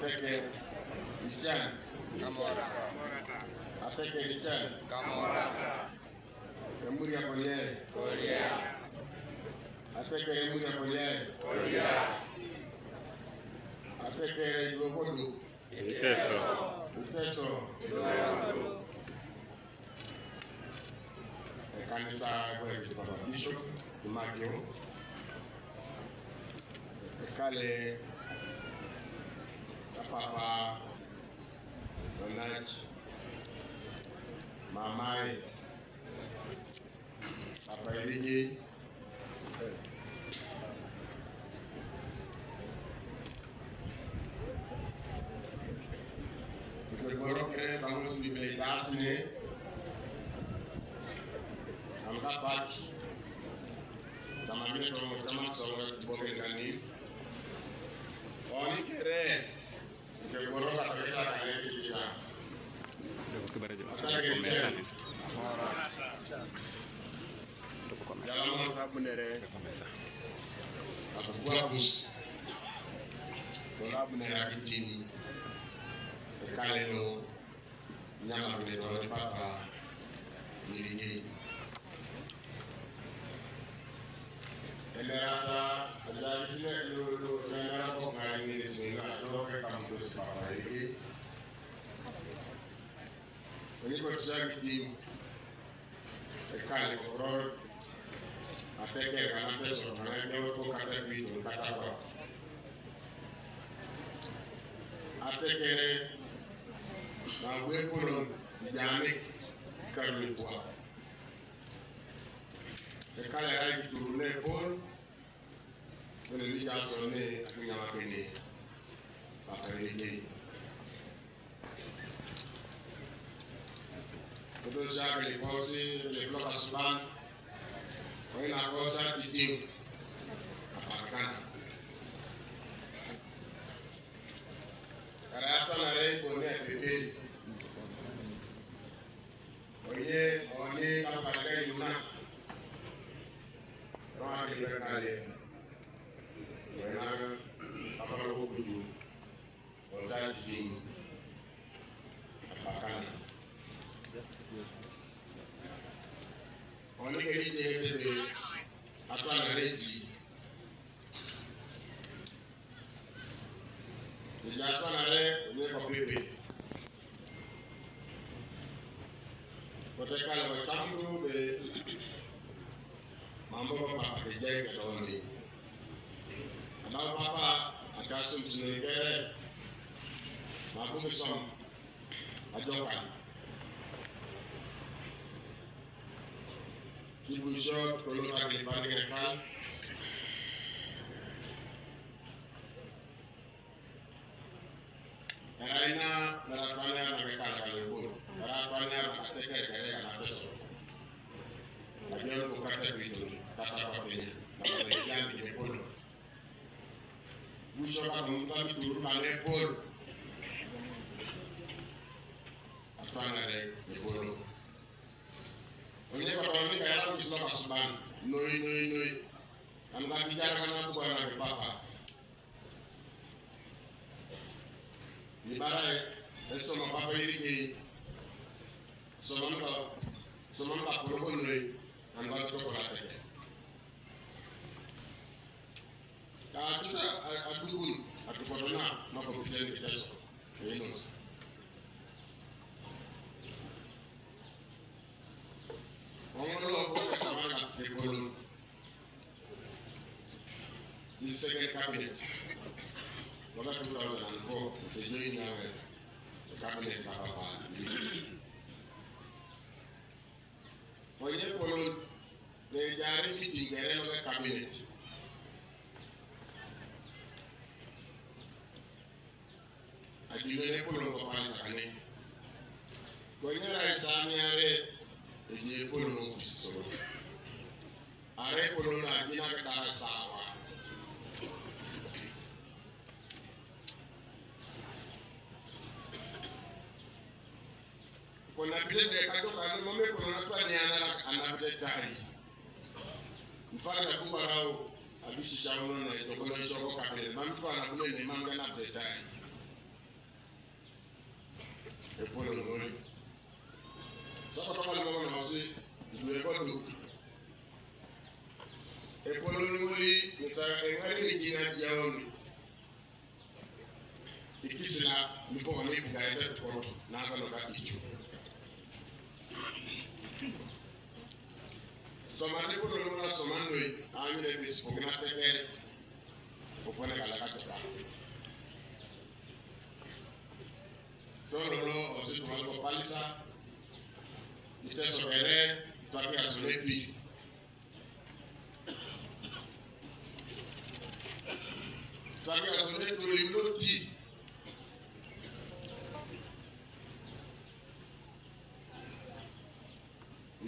Ateke Ichan Kamora. Ateke Ichan Kamora. Emuria Kolia. Ateke Emuria Kolia. Ateke Iwobodu. Iteso. Kanisa wetu Baba Bishop Magio. Kale Papa Donach Mamai Papa Eligi Borokere vamos libertar-se Amka Paki Tamamine Tomo Tama Songa Bogengani Oni Kere que Boroka Peta Kaya Jalan Sabunere Buabus Borabunera Kitim Kaleno Nyamabunero Papa Nirigi Emerata Ajayisile Lumera Kokani Niswinga Toke Campus Papa Nirigi When you go to the team, the Kali Road, I take care of an episode and I go to Katapi to Katapa. I take care of we put on Yannick Carlipua. The Kali right to Nepal, when the leaders on the Yamakini, after the day. Todo já que ele posse, ele coloca suban, põe na coisa titim, apacana. Cara hapa na rei kone pepe. Onye kama kai yuna. Roha kile kale. Wena apa lo kudu. Kosa titim. Apacana. On est hérité de Atwana Reji. Il y a Atwana Reji, on est pour bébé. Peut-être qu'elle va chambre de Mambo Papa de Jay Gadoni. Alors Papa, à Kassum Sunegere, Mambo Som, à Jokan. Distribution pour le paquet de Panégrefal. Raina, la Raina, la Recala, le Bourg. La Raina, la Teca, la Teso. La Dieu au Catapuito, Catapapé, la Malédiane et les Polo. Vous serez pas mon temps de tour par l'épaule. Atwana les Polo. On est pas venu à la mission à Suban. Noi. On va dire à la pour avec papa. Les barrages, elles sont mon papa irrigué. Seulement pas pour nous, on va tout pour la tête. Car tout à Dougoun, à tout pour là, ma copine est là. Et nous. On va the second cabinet. What 2004, c'est doing the cabinet Papa. When you follow the Jari meeting, the cabinet. I do not follow the Papa. When you are Samiare, the Polo solo. Are Polona, Dina Sawa. Con la pile de Cato, I remember con la Paniana and Abde Tai. In fact, I come around a Bishop Shaman, the Colonel Capital, Mampa, and Manga Abde Tai. epolo ngoli soko to mal mo no si duwe ko du epolo ngoli misa engari ni jina jaon ikisila nipo ni bugaita ko na ka no ka ichu somane ko no na somane ani le dispo na tekere o pone kala ka to solo o si ko algo palisa ite sobere to aki asolepi to aki asolepi limloti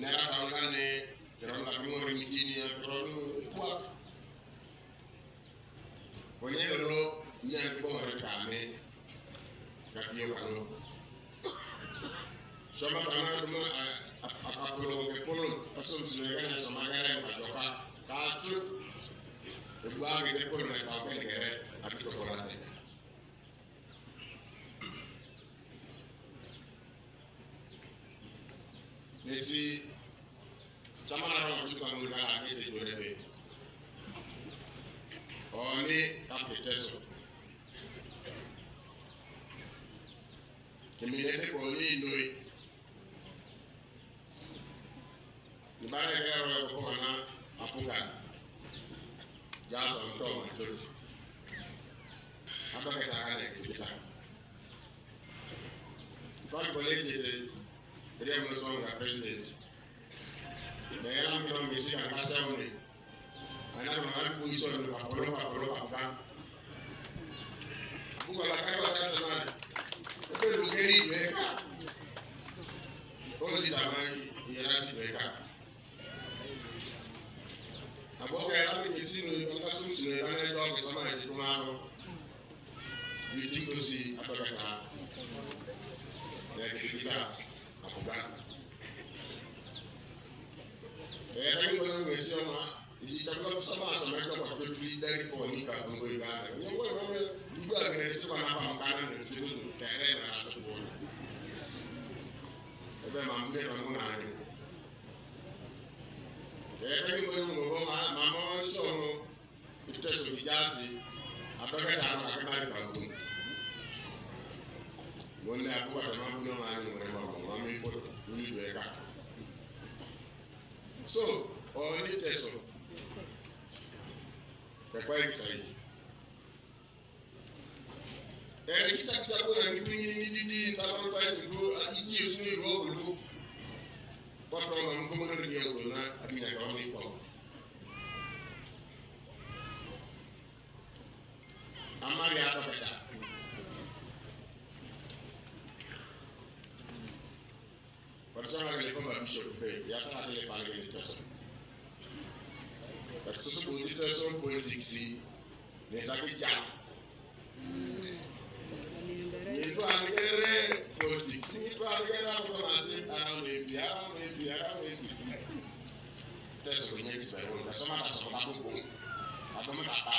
nera kaulane teron la mori mitini teron kwa kwenye lolo nyango rekane kakiyo kanu sama kana duma akapolo ke polo asom sinegana sama gara majoka kacu ebuage de polo na kape ngere akito kolate nesi sama na ro tuka ngula akete jorebe oni kapiteso keminete ko ni noi ni bare gara ko kana apungan jasa mtoma chochote hapa kaka kana kita fali koleje de mnosonga president na yana mino ngisi akasa oni ana na ku iso ni apolo apungan buka la kayo tata na pero queri beka oli zamani yarasi beka aboka yana ngisino akasumsino yana jonge sama ndi kumaro yitingosi abakata ya kikita apugan tango ngesi ona itakula sama kwa kwetu dari kwa nika kungo igana ngo ngome igwa ngene tuko na pa mkana ni kitu tere na hata kuona ebe mambe na muna ni tango ngo mama sono iteso kijazi abaka tano akabari bagu ngone akuwa kama mbuno mani ngore mama mami poto ni beka so oni teso kwa hiyo kita kwa ngipingi ndalo fight ndo ajiji usuni roho ndo kwa toa mkomo ndio ndio na akinya kwa ni kwa amari hapa peta kwa sababu ile kama bishop pe ya kana ile pale ile tosa sasa politics politics ni sakija ni to angere politics ni to angere ko mase ara me tesa ko nyeki sa ron ka sama ta sama ko ko adoma ta ta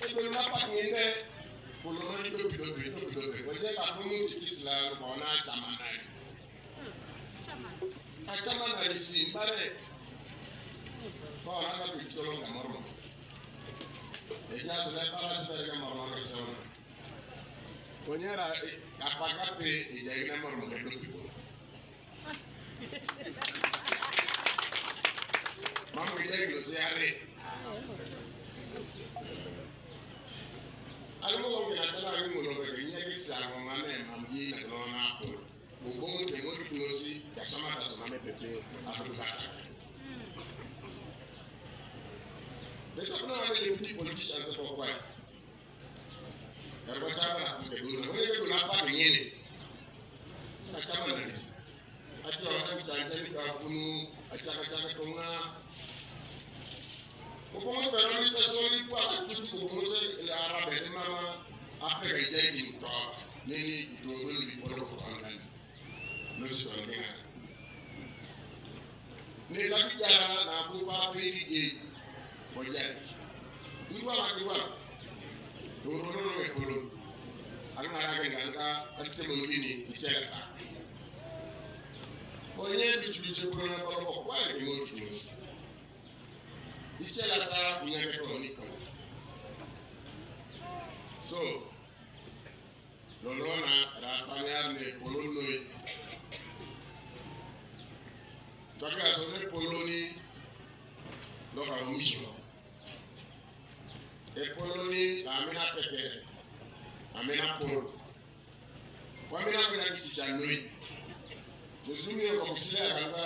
e ko na pa ngene ko lo ma do bido ko je ka ko mu ti islam ko na chama na achama na isi mbare ko na ka bicholo na mormo eja zule para sipere ka mormo ka sona konyera apaka pe eja ina mormo ka do mama eja ko se are almo ko na tala ri mo no ka nyeki sa mo mame mamji na no na ko Mungu tengo kinosi ya sama me pepe afukata. Desa kuna wale ni politicians kwa kwa. Karba sana kuduna. Wewe kuna hapa nyingine. Na chama na nisi. Ati wana chanja ni kwa kunu, achaka konga. Ukomo peroni tasoli kwa kitu kukomoza la arabe mama afeka ijai ni kwa nini ndio ni polo kwa angani. Nusu tongea ni sakija na kupa pili moja iwa Doro e polo. Angara ke nganga ate mongini icheka. Onye bitu polo na polo kwa e mo kinos. Ichela ta nyake ko ni ko. So lolona rapanyar ne polo noi. Taka so ne polo ni loka mission. E polo ni amena tekere. Amena polo. Wamena kuna kisha noi. Josumi ko kusila kanga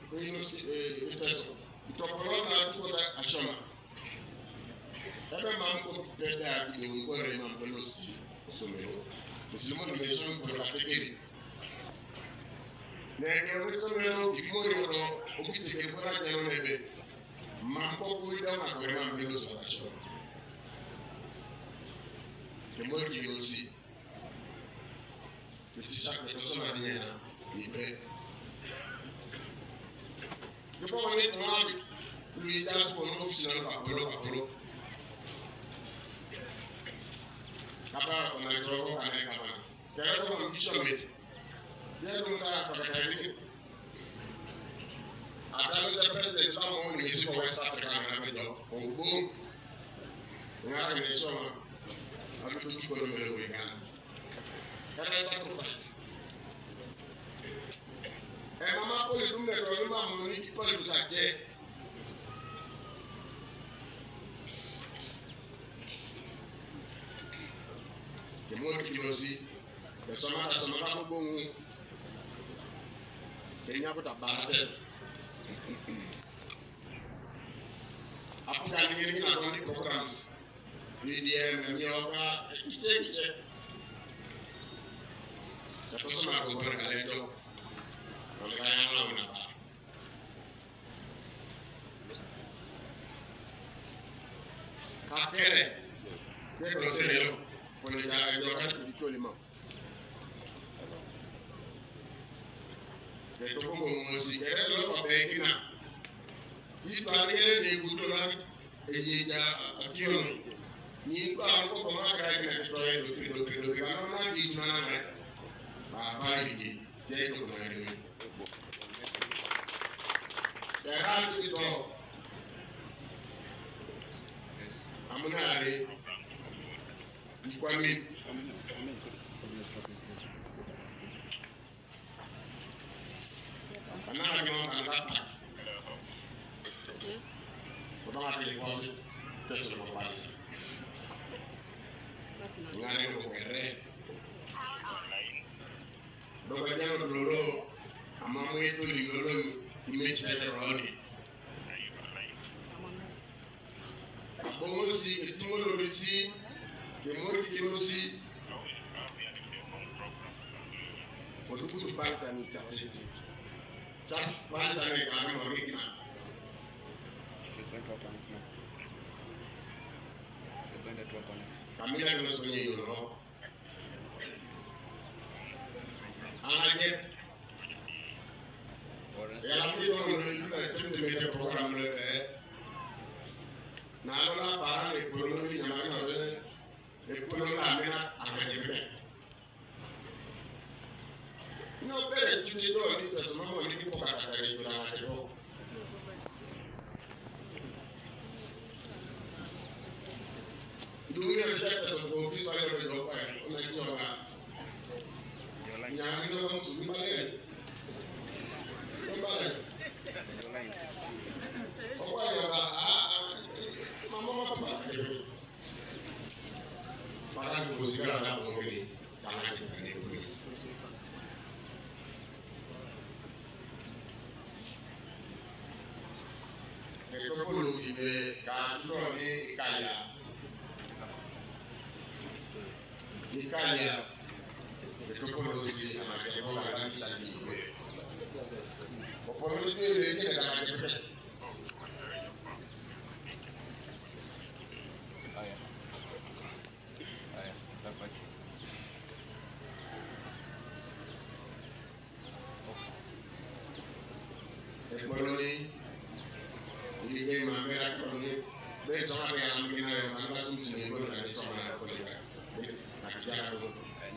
ko ino iteso. Itopolo na tuko ashama. Ebe mamko peda ki ngo re mamko lo somero. Muslimo ni meso ko la tekere. Ne ko somero imori ro okite ke fora jano nebe. Mamko ko ida na ko re mamko lo so ashama. Que muere aussi. Que si chaque personne a rien, il fait. Je peux vous dire que lui dans pour nous finalement Apollo. Papa, on a trouvé un écart. Quel est ton mission métier? Bien donc à préparer. Après le président, on est ici pour West Africa, on a fait donc au bout. On a une élection. Avec tout ce que nous voulons gagner. Quel est le sacrifice? Et maman, pour les doubles, le maman, qui peut nous acheter. Et moi qui aussi, le sommet, la sommet, la bon. Et il y a pas de barre. Après, il y a des programmes. BDM, yoga, etc. La persona che vuole calendo non le caiamo una parte. Acere, che cosa serio? Poi già giocare di tolimo. Che dopo come si chiede lo va bene. Ti parli di cultura e gli già attivo. Ni ko an ko ma ga ga to e do ga no na di na na ba ba di je ko ma ri da ha ti do amuna ri di kwa mi ana ga no ka ta ko ba ga ri ko si te so ko pa si ngare ko kere doga jano lolo amamu eto li lolo image de roni abomo si etimo lo risi ke mo ki no si o du ku panza ni chaseti chas panza ne ka mo rikina Camila que no soñé yo, ¿no? Ayer, el amigo no me dio programa de nada la para el pueblo de Villamar, el pueblo de la mena a Mayembe. No, pero tú te doy ahorita, su mamá me dijo para que te ayudara a yo. Dunia kita terkopi pada berdoa, nak jualan. Yang ini orang suami balik, kembali. Apa yang mama apa? Para musik ada mungkin tangan ini tulis. Itu perlu di kantor ini kaya. Italia, questo popolo si chiama che non la grande sangue. Popolo di vedere la grande e quello lì, il game a vera con lì, beh, insomma, che hanno finito una funzione con la insomma, jarago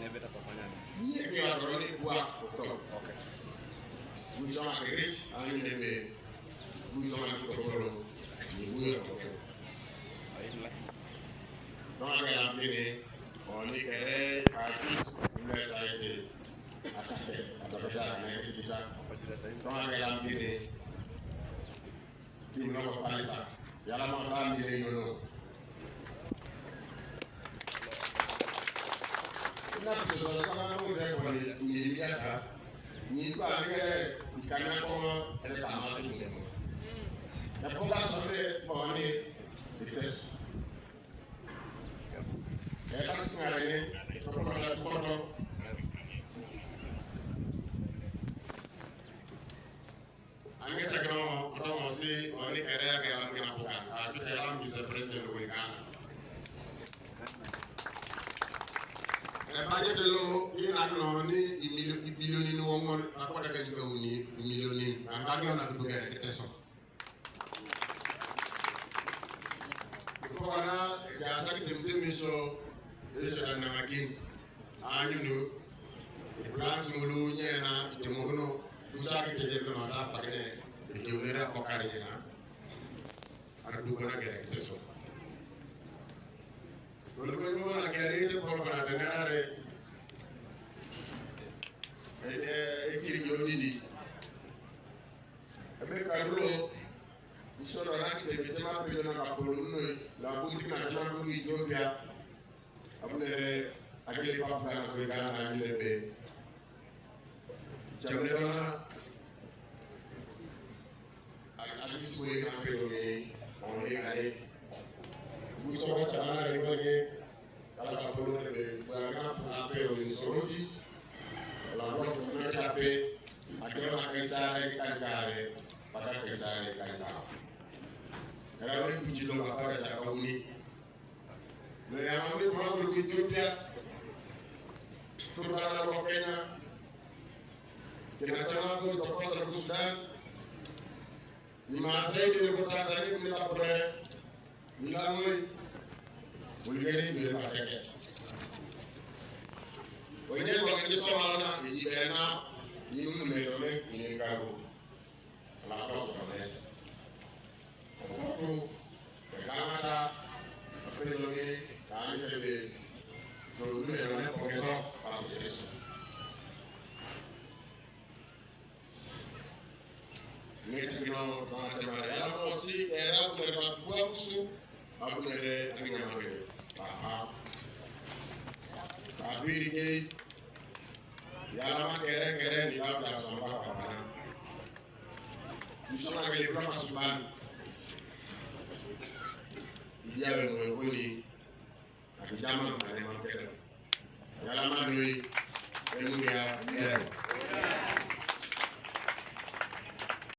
nebe ta papanya ni ke wa roni kwa ko okay vous en avez riche en nebe vous en avez ko ni vous ko donc la bene on est kere parti une ça a été attaqué à la kita donc la bene tim no pa ça yala ma famille no na tuzo kama mzee kwa ni hata ni kwa ngere ikana kama ile kama sisi na pola sonde boni ites ya singare to ko la to ko angeta kama kama si oni area ya ngina kwa akita ya mzee president wa Ghana budget lo ina no ni bilioni ni wongon akoda ka jiga woni milioni anga na ko gere teso ko wana ya sa ki temte miso e se na makin anyunu plan mulu nyena temono dusa ki teje ko na pa kene de unera ko kare na ara du ko na gere teso lo ko mo na gere de ko na de nare kiri yoni abe karulo isono rangi te ma pe na ka polo no la buti na chama ko Ethiopia abune akele pa pa na ko Ghana na ni lebe chamne na ali suwe na pe ni on ni ale buso ko chama re ko ke kala ka polo ne be ba na pa pe o ni soroti la roto na tape akema kaisare kanjare pada kaisare kanjare era wani kujilo ngapara cha kauni le yamani kwa ko Ethiopia turana ko Kenya kina chama ko tokosa ko Sudan ni masaidi ko Tanzania ni la pre ni la moi bulgari be ma keke wengine wangesoma maana ijibena ni mtu mmeone ni ngao la kwa kama hapo kama ta apelo ni kama tebe to ndio ni kwa hapo Yesu ni tukino kama temara ya mosi era kwa kwa usu hapo nere akingamabe aha abiri ke yala ma kere ni la ya so ba ba na musona ke le ma suban idia we ko ni akijama ma ne ma kere yala ma ni e mu ya